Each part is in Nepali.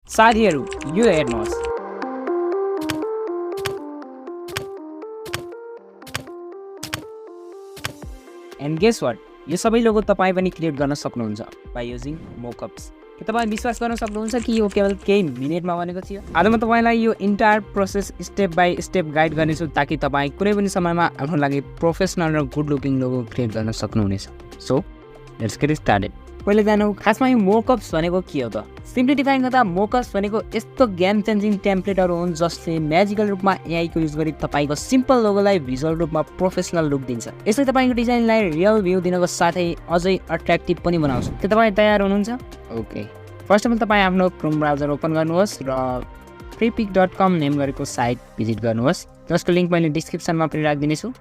साथीहरु यो हेर्नुहोस् एन्ड गेस व्हाट यो सबै लोगो तपाई पनि क्रिएट गर्न सक्नुहुन्छ बाइ युजिङ मोकअप्स के तपाई विश्वास गर्न सक्नुहुन्छ कि यो केवल केही मिनेटमा बनेको थियो आज म तपाईलाई यो entire process step by step guide गर्नेछु ताकि तपाई कुनै पनि समयमा आफ्नो लागि प्रोफेसनल र गुड लुकिङ लोगो क्रिएट गर्न सक्नुहुनेछ सो लेट्स गेट स्टार्टेड पहिले जानु खासमा यो मोकअप्स भनेको के हो त सिम्पली डिफाइन गर्दा मोकअप्स भनेको यस्तो गेम चेन्जिङ टेम्प्लेटहरु हुन् जसले म्याजिकल रूपमा एआई को युज गरी तपाईको सिम्पल लोगोलाई भिजुअल रूपमा प्रोफेसनल लुक दिन्छ यसले तपाईको डिजाइनलाई रियल भ्यू दिनको साथै अझै अट्र्याक्टिभ पनि बनाउँछ के तपाई तयार हुनुहुन्छ ओके फर्स्ट अफ अल तपाई आफ्नो क्रोम ब्राउजर ओपन गर्नुहोस् र freepik.com नेम गरेको साइट भिजिट गर्नुहोस् जसको लिंक मैले डिस्क्रिप्सनमा पनि राखिदिनेछु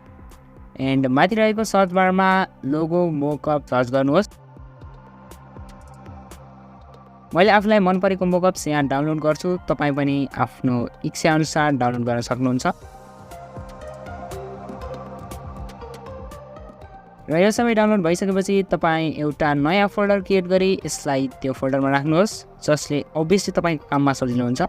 एन्ड माथि रहेको सर्च बारमा लोगो मोकअप सर्च गर्नुहोस् मैले आफूलाई मन परेको मोकअप्स यहाँ डाउनलोड गर्छु तपाई पनि आफ्नो इच्छा अनुसार डाउनलोड गर्न सक्नुहुन्छ र यो सबै डाउनलोड भइसकेपछि तपाई एउटा नयाँ फोल्डर क्रिएट गरी यसलाई त्यो फोल्डरमा राख्नुहोस् जसले obviously तपाईको काममा सजिलो हुन्छ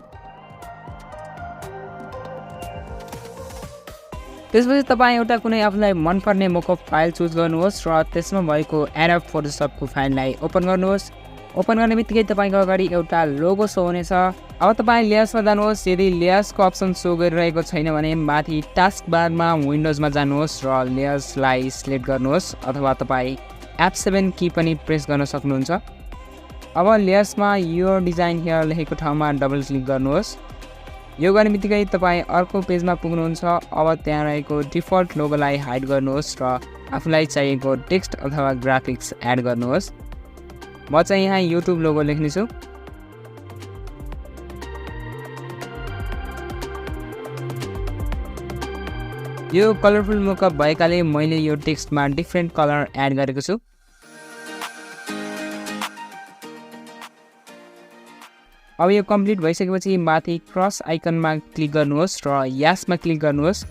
त्यसपछि तपाई एउटा कुनै आफूलाई मन पर्ने मोकअप फाइल चुज गर्नुहोस् र त्यसमा भएको Adobe Photoshop को फाइललाई ओपन गर्नुहोस् ओपन गर्ने बित्तिकै तपाईको अगाडि एउटा लोगो शो हुनेछ अब तपाई लेयर्समा जानुहोस् यदि लेयर्सको अप्सन शो गरिरहेको छैन भने माथि टास्क बारमा विन्डोजमा जानुहोस् र लेयर्सलाई सिलेक्ट गर्नुहोस् अथवा तपाई F7 की पनि प्रेस गर्न सक्नुहुन्छ अब लेयर्समा यो डिजाइन हियर लेखेको ठाउँमा डबल क्लिक गर्नुहोस् यो गर्ने बित्तिकै तपाई अर्को पेजमा पुग्नुहुन्छ अब त्यहाँ रहेको डिफल्ट लोगोलाई हाइड गर्नुहोस् र आफूलाई चाहिएको टेक्स्ट अथवा ग्राफिक्स एड गर्नुहोस् म चाहिँ यहाँ YouTube लोगो लेख्ने छु यो कलरफुल मोकअप भएकाले मैले यो टेक्स्टमा डिफरेन्ट कलर एड गरेको छु अब यो कम्प्लिट भइसकेपछि माथि क्रस आइकनमा क्लिक गर्नुहोस् र यसमा क्लिक गर्नुहोस्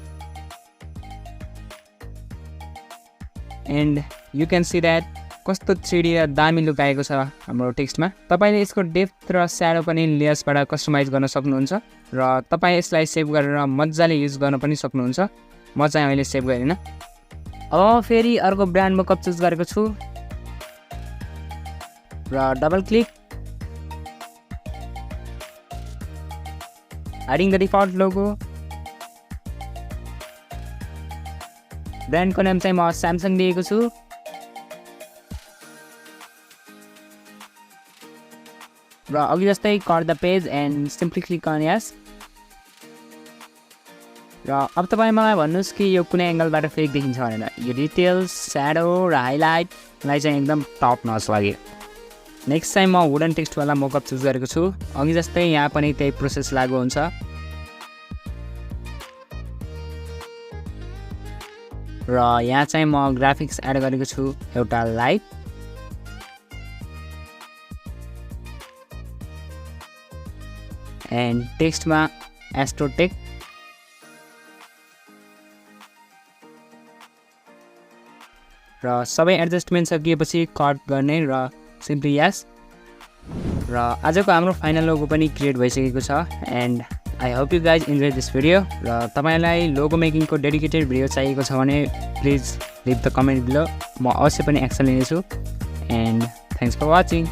and you can see that कस्तो 3D र दामी लुक आएको छ हाम्रो टेक्स्टमा तपाईले यसको डेप्थ र स्याडो पनि लेयर्सबाट कस्टमाइज गर्न सक्नुहुन्छ र तपाई यसलाई सेभ गरेर मज्जाले युज गर्न पनि सक्नुहुन्छ म चाहिँ अहिले सेभ गरिन अब फेरि अर्को ब्रान्ड मोकअप चुज गरेको छु र double click hiding the default logo ब्रान्डको नाम चाहिँ म स्यामसङ दिएको छु र अघि जस्तै cut the page and simply click on यस र अब तपाई मलाई भन्नुस् कि यो कुनै एंगलबाट फेक देखिन्छ भनेर यो डिटेल्स स्याडो र हाइलाइटलाई चाहिँ एकदम टप नच लाग्यो नेक्स्ट टाइम म वुडन टेक्स्ट वाला मोकअप चुज गरेको छु अघि जस्तै यहाँ पनि त्यही प्रोसेस लागु हुन्छ र यहाँ चाहिँ म ग्राफिक्स एड गरेको छु एउटा लाइट एन्ड टेक्स्टमा एस्ट्रोटेक र सबै एडजस्टमेन्ट सकिएपछि कट गर्ने र सिम्पली यस र आजको हाम्रो फाइनल लोगो पनि क्रिएट भइसकेको छ and I hope you guys enjoy this video र तपाईलाई लोगो मेकिङको डेडिकेटेड भिडियो चाहिएको छ भने please leave the comment below म अवश्य पनि एक्सन लिनेछु एन्ड थ्याङ्क्स फर वाचिङ